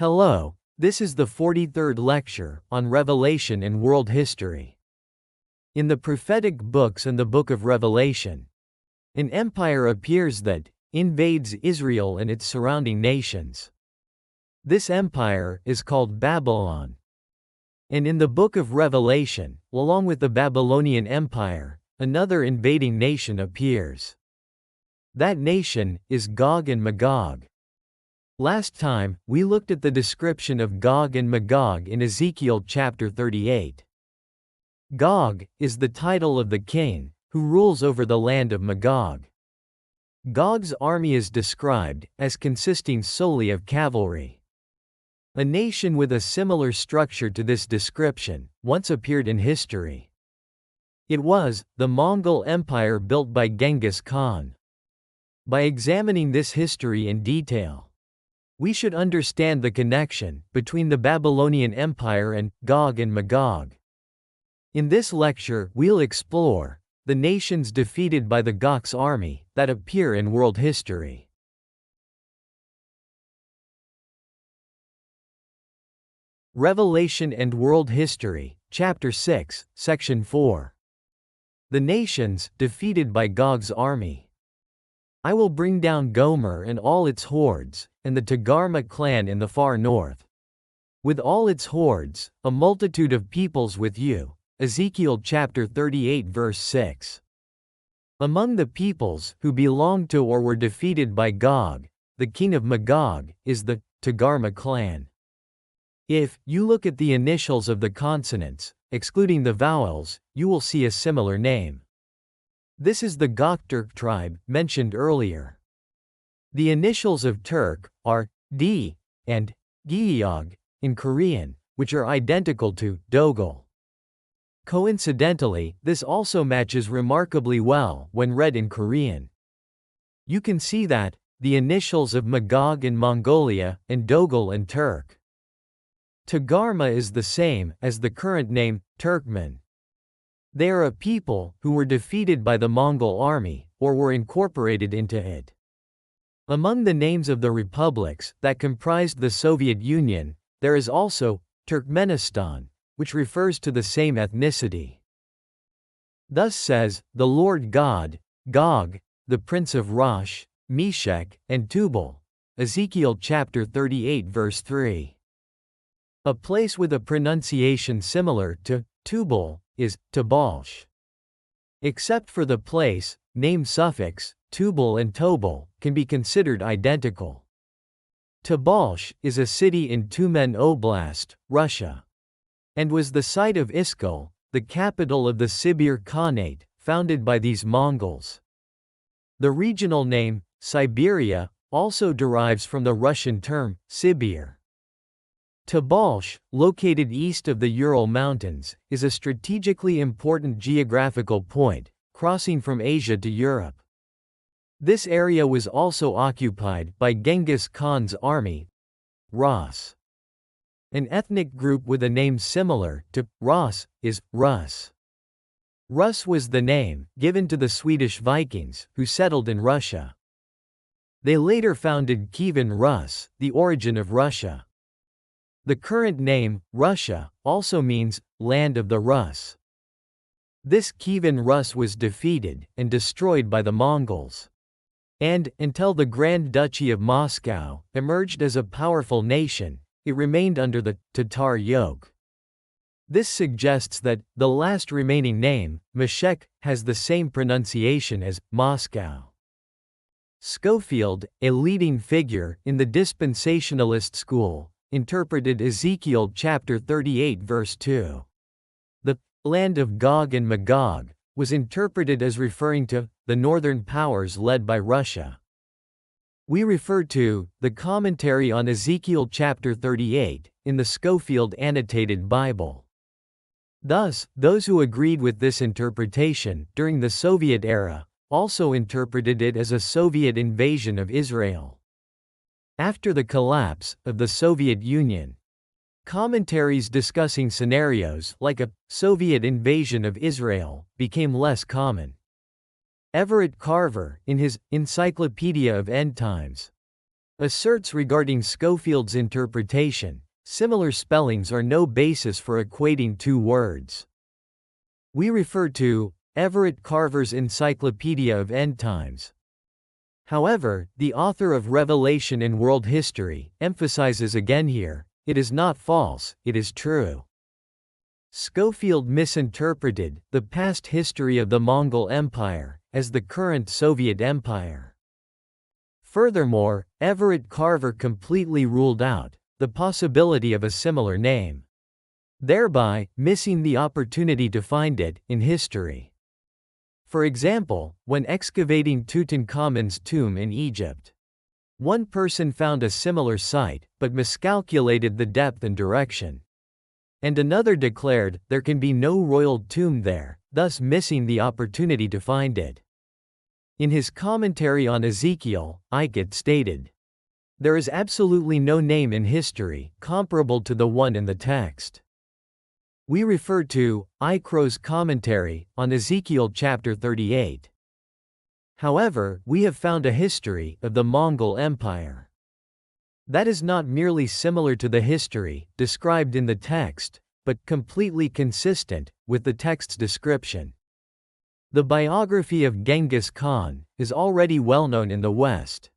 Hello, this is the 43rd lecture on Revelation and World History. In the prophetic books and the book of Revelation, an empire appears that invades Israel and its surrounding nations. This empire is called Babylon. And in the book of Revelation, along with the Babylonian Empire, another invading nation appears. That nation is Gog and Magog. Last time, we looked at the description of Gog and Magog in Ezekiel chapter 38. Gog is the title of the king who rules over the land of Magog. Gog's army is described as consisting solely of cavalry. A nation with a similar structure to this description once appeared in history. It was the Mongol Empire built by Genghis Khan. By examining this history in detail, we should understand the connection between the Babylonian Empire and Gog and Magog. In this lecture, we'll explore the nations defeated by the Gog's army that appear in world history. Revelation and World History, Chapter 6, Section 4. The nations defeated by Gog's army. I will bring down Gomer and all its hordes, and the Togarmah clan in the far north, with all its hordes, a multitude of peoples with you. Ezekiel chapter 38 verse 6. Among the peoples who belonged to or were defeated by Gog, the king of Magog is the Togarmah clan. If you look at the initials of the consonants, excluding the vowels, you will see a similar name. This is the Gokturk tribe mentioned earlier. The initials of Turk are D and Gyeog in Korean, which are identical to Dogol. Coincidentally, this also matches remarkably well when read in Korean. You can see that the initials of Magog in Mongolia and Dogol in Turk. Togarmah is the same as the current name, Turkmen. They are a people who were defeated by the Mongol army, or were incorporated into it. Among the names of the republics that comprised the Soviet Union, there is also Turkmenistan, which refers to the same ethnicity. Thus says the Lord God, Gog, the prince of Rosh, Meshech, and Tubal. Ezekiel chapter 38 verse 3. A place with a pronunciation similar to Tubal is Tobolsk. Except for the place, name suffix, Tubal and Tobol can be considered identical. Tobolsk is a city in Tyumen Oblast, Russia, and was the site of Iskul, the capital of the Sibir Khanate, founded by these Mongols. The regional name, Siberia, also derives from the Russian term, Sibir. Tobolsk, located east of the Ural Mountains, is a strategically important geographical point, crossing from Asia to Europe. This area was also occupied by Genghis Khan's army, Rus. An ethnic group with a name similar to Rus is Rus. Rus was the name given to the Swedish Vikings who settled in Russia. They later founded Kievan Rus, the origin of Russia. The current name, Russia, also means land of the Rus. This Kievan Rus was defeated and destroyed by the Mongols. And, until the Grand Duchy of Moscow emerged as a powerful nation, it remained under the Tatar yoke. This suggests that the last remaining name, Meshech, has the same pronunciation as Moscow. Schofield, a leading figure in the dispensationalist school, interpreted Ezekiel chapter 38 verse 2. The land of Gog and Magog was interpreted as referring to the northern powers led by Russia. We refer to the commentary on Ezekiel chapter 38 in the Schofield Annotated Bible. Thus, those who agreed with this interpretation during the Soviet era also interpreted it as a Soviet invasion of Israel. After the collapse of the Soviet Union, commentaries discussing scenarios like a Soviet invasion of Israel became less common. Everett Carver, in his Encyclopedia of End Times, asserts regarding Schofield's interpretation, similar spellings are no basis for equating two words. We refer to Everett Carver's Encyclopedia of End Times. However, the author of Revelation in World History emphasizes again here, it is not false, it is true. Schofield misinterpreted the past history of the Mongol Empire as the current Soviet Empire. Furthermore, Everett Carver completely ruled out the possibility of a similar name, thereby missing the opportunity to find it in history. For example, when excavating Tutankhamun's tomb in Egypt, one person found a similar site but miscalculated the depth and direction, and another declared there can be no royal tomb there, thus missing the opportunity to find it. In his commentary on Ezekiel, Eichert stated, "There is absolutely no name in history comparable to the one in the text." We refer to Eichro's commentary on Ezekiel chapter 38. However, we have found a history of the Mongol Empire that is not merely similar to the history described in the text, but completely consistent with the text's description. The biography of Genghis Khan is already well known in the West.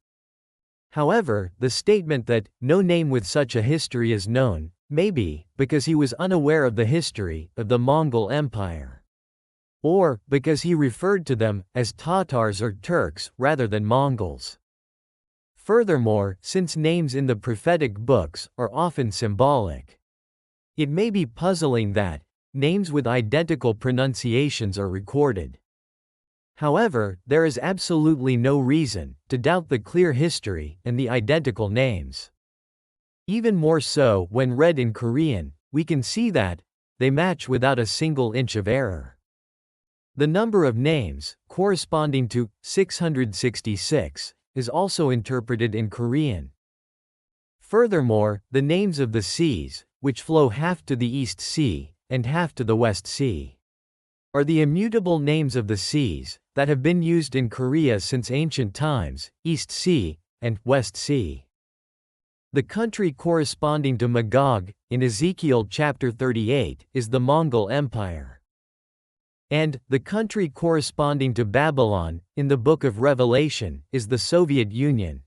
However, the statement that no name with such a history is known may be because he was unaware of the history of the Mongol Empire, or because he referred to them as Tatars or Turks rather than Mongols. Furthermore, since names in the prophetic books are often symbolic, it may be puzzling that names with identical pronunciations are recorded. However, there is absolutely no reason to doubt the clear history and the identical names. Even more so when read in Korean, we can see that they match without a single inch of error. The number of names, corresponding to 666, is also interpreted in Korean. Furthermore, the names of the seas, which flow half to the East Sea and half to the West Sea, are the immutable names of the seas that have been used in Korea since ancient times, East Sea and West Sea. The country corresponding to Magog in Ezekiel chapter 38 is the Mongol Empire, and the country corresponding to Babylon in the book of Revelation is the Soviet Union.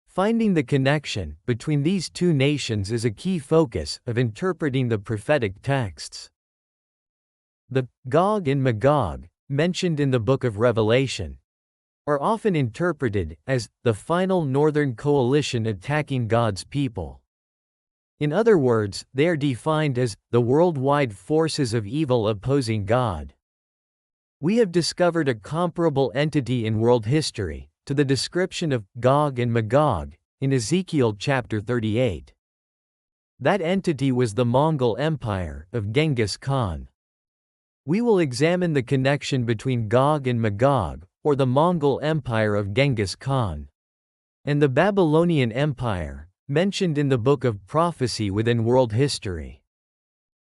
Finding the connection between these two nations is a key focus of interpreting the prophetic texts. The Gog and Magog, mentioned in the book of Revelation, are often interpreted as the final northern coalition attacking God's people. In other words, they are defined as the worldwide forces of evil opposing God. We have discovered a comparable entity in world history to the description of Gog and Magog in Ezekiel chapter 38. That entity was the Mongol Empire of Genghis Khan. We will examine the connection between Gog and Magog, or the Mongol Empire of Genghis Khan, and the Babylonian Empire, mentioned in the Book of Prophecy within world history.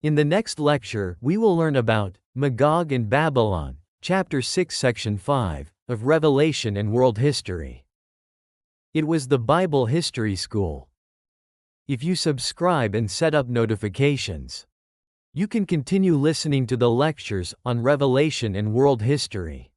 In the next lecture, we will learn about Magog and Babylon, Chapter 6, Section 5, of Revelation and World History. It was the Bible History School. If you subscribe and set up notifications, you can continue listening to the lectures on Revelation and world history.